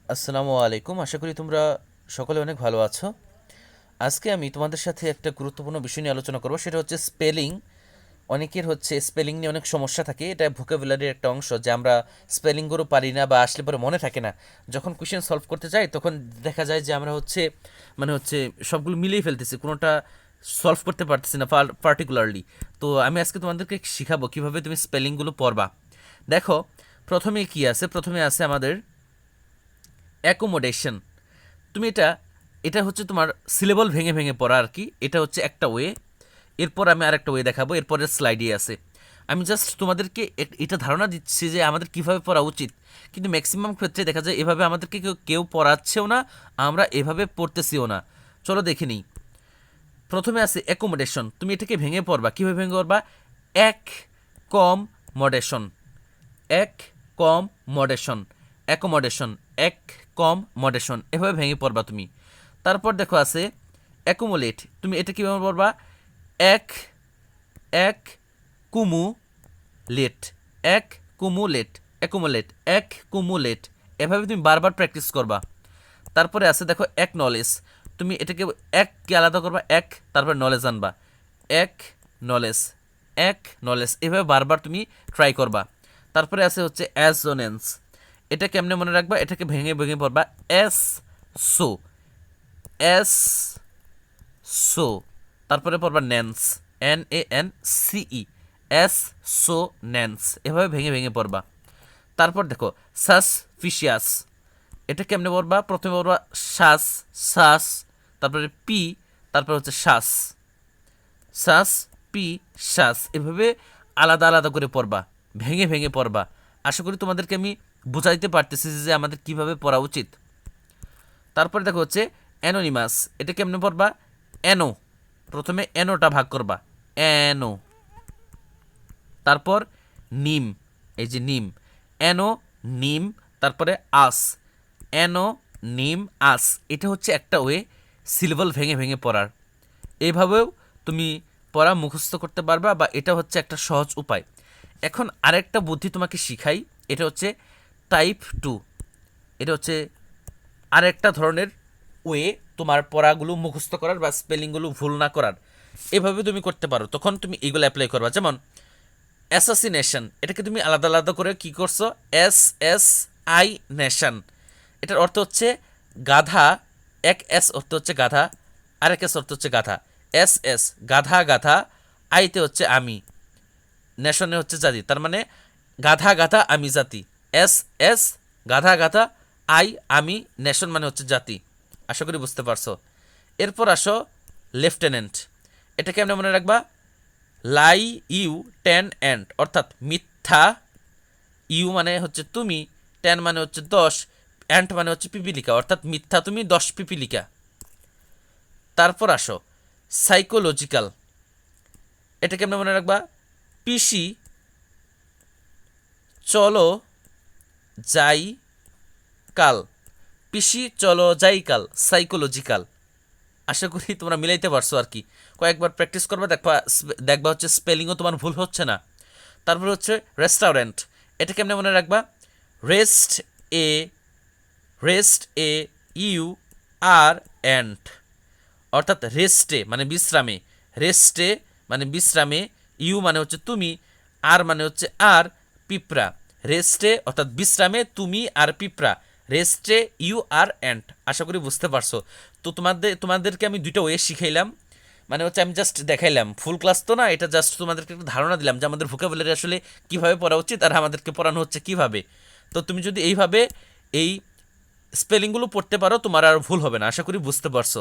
আসসালামু আলাইকুম। আশা করি তোমরা সকলে অনেক ভালো আছো। আজকে আমি তোমাদের সাথে একটা গুরুত্বপূর্ণ বিষয় নিয়ে আলোচনা করব, সেটা হচ্ছে স্পেলিং। অনেকের হচ্ছে স্পেলিং নিয়ে অনেক সমস্যা থাকে, এটা ভোকাবুলারির একটা অংশ যে আমরা স্পেলিংগুলো পারি না বা আসলে পরে মনে থাকে না। যখন কোয়েশ্চেন সলভ করতে যাই তখন দেখা যায় যে আমরা হচ্ছে সবগুলো মিলিয়ে ফেলতেছি, কোনোটা সলভ করতে পারতেছি না পার্টিকুলারলি। তো আমি আজকে তোমাদেরকে শিখাবো কিভাবে তুমি স্পেলিংগুলো পড়বা। দেখো, প্রথমে কি আছে, প্রথমে আছে আমাদের অ্যাকোমোডেশন। তুমি এটা এটা হচ্ছে তোমার সিলেবল ভেঙে ভেঙে পড়া আর কি, এটা হচ্ছে একটা ওয়ে। এরপর আমি আরেকটা ওয়ে দেখাবো, এরপরের স্লাইডে আছে। আমি জাস্ট তোমাদেরকে এটা ধারণা দিচ্ছি যে আমাদের কিভাবে পড়া উচিত, কিন্তু ম্যাক্সিমাম ক্ষেত্রে দেখা যায় এভাবে আমাদেরকে কেউ কেউ পড়াচ্ছেও না, আমরা এভাবে পড়তেছিও না। চলো দেখে নিই। প্রথমে আছে অ্যাকোমোডেশন। তুমি এটাকে ভেঙে পড়বা, কীভাবে ভেঙে পড়বা? এক কম মডেশন, এক কম মডেশন, অ্যাকোমোডেশন, এক কম মডেশন, এভাবে ভেঙে পড়বা তুমি। তারপর দেখো আছে অ্যাকুমুলেট। তুমি এটা কীভাবে পড়বা? এক এক কুমু লেট, এক কুমুলেট, অ্যাকুমুলেট, এক কুমুলেট, এভাবে তুমি বারবার প্র্যাকটিস করবা। তারপরে আছে দেখো এক নলেজ। তুমি এটাকে এককে আলাদা করবা, এক তারপর নলেজ আনবা, এক নলেজ, এক নলেজ, এভাবে বারবার তুমি ট্রাই করবা। তারপরে আছে হচ্ছে অ্যাসোনেন্স। এটা কেমনে মনে রাখবা? এটাকে ভেঙে ভেঙে পড়বা। এস সো, এস সো, তারপরে পড়বা ন্যান্স, NANCE, এস সো ন্যান্স, এভাবে ভেঙে ভেঙে পড়বা। তারপর দেখো সাসফিশিয়াস। এটা কেমনে পড়বা? প্রথমে পড়বা শ্বাস, শ্বাস, তারপরে পি, তারপর হচ্ছে শ্বাস, শ্বাস, পি, শ্বাস, এভাবে আলাদা আলাদা করে পড়বা, ভেঙে ভেঙে পড়বা। আশা করি তোমাদেরকে আমি বুঝাইতে পারতেছি যে আমাদের কিভাবে পড়া উচিত। তারপরে দেখো হচ্ছে অ্যানোনিমাস। এটা কেমনে পড়বা? অ্যানো, প্রথমে অ্যানোটা ভাগ করবা, অ্যানো। তারপর নিম, এই যে নিম, অ্যানো নিম, তারপরে আস, অ্যানো নিম আস। এটা হচ্ছে একটা ওয়ে সিলেবল ভেঙে ভেঙে পড়ার। এইভাবেও তুমি পড়া মুখস্থ করতে পারবা, বা এটা হচ্ছে একটা সহজ উপায়। এখন আরেকটা বুদ্ধি তোমাকে শিখাই, এটা হচ্ছে টাইপ 2। এটা হচ্ছে আরেকটা ধরনের ওয়ে তোমার পড়াগুলো মুখস্থ করার বা স্পেলিংগুলো ভুল না করার। এভাবে তুমি করতে পারো, তখন তুমি এগুলো অ্যাপ্লাই করবা। যেমন অ্যাসাসিনেশন, এটাকে তুমি আলাদা আলাদা করে কি করছো? SSI nation. এটার অর্থ হচ্ছে গাধা। এক এস অর্থ হচ্ছে গাধা, আরেক এস অর্থ হচ্ছে গাধা। SS গাধা গাধা, আইতে হচ্ছে আমি, নেশনে হচ্ছে জাতি, তার মানে গাধা গাধা আমি জাতি। SS গাধা গাধা, আই আমি, নেশন মানে হচ্ছে জাতি। আশা করি বুঝতে পারছো। এরপর আসো লেফটেন্যান্ট। এটা কেমন মনে রাখবা? লাই ইউ টেন অ্যান্ড, অর্থাৎ মিথ্যা। ইউ মানে হচ্ছে তুমি, টেন মানে হচ্ছে 10, অ্যান্ট মানে হচ্ছে পিপিলিকা, অর্থাৎ মিথ্যা তুমি 10 পিপিলিকা। তারপর আসো সাইকোলজিক্যাল। এটা কেমন মনে রাখবা? পিসি চলো যাই কাল, পিসি চলো যাই কাল, সাইকোলজিক্যাল। আশা করি তোমরা মিলাইতে পারছো আর কি। কয়েকবার প্র্যাকটিস করবে, দেখবা দেখবা হচ্ছে স্পেলিংও তোমার ভুল হচ্ছে না। তারপর হচ্ছে রেস্টুরেন্ট। এটা কেমনে মনে রাখবা? Rest A, rest A, U R and, অর্থাৎ রেস্টে মানে বিশ্রামে, রেস্টে মানে বিশ্রামে, ইউ মানে হচ্ছে তুমি, আর মানে হচ্ছে আর, পিঁপড়া। রেস্টে অর্থাৎ বিশ্রামে তুমি আর পিঁপড়া, রেস্টে ইউ আর অ্যান্ড। আশা করি বুঝতে পারছো। তো তোমাদেরকে আমি দুইটা ওয়ে শিখাইলাম, মানে হচ্ছে আমি জাস্ট দেখাইলাম, ফুল ক্লাস তো না, এটা জাস্ট তোমাদেরকে একটা ধারণা দিলাম যে আমাদের ভোকাবুলারি আসলে কীভাবে পড়া উচিত আর আমাদেরকে পড়ানো হচ্ছে কীভাবে। তো তুমি যদি এইভাবে এই স্পেলিংগুলো পড়তে পারো, তোমার আর ভুল হবে না। আশা করি বুঝতে পারছো।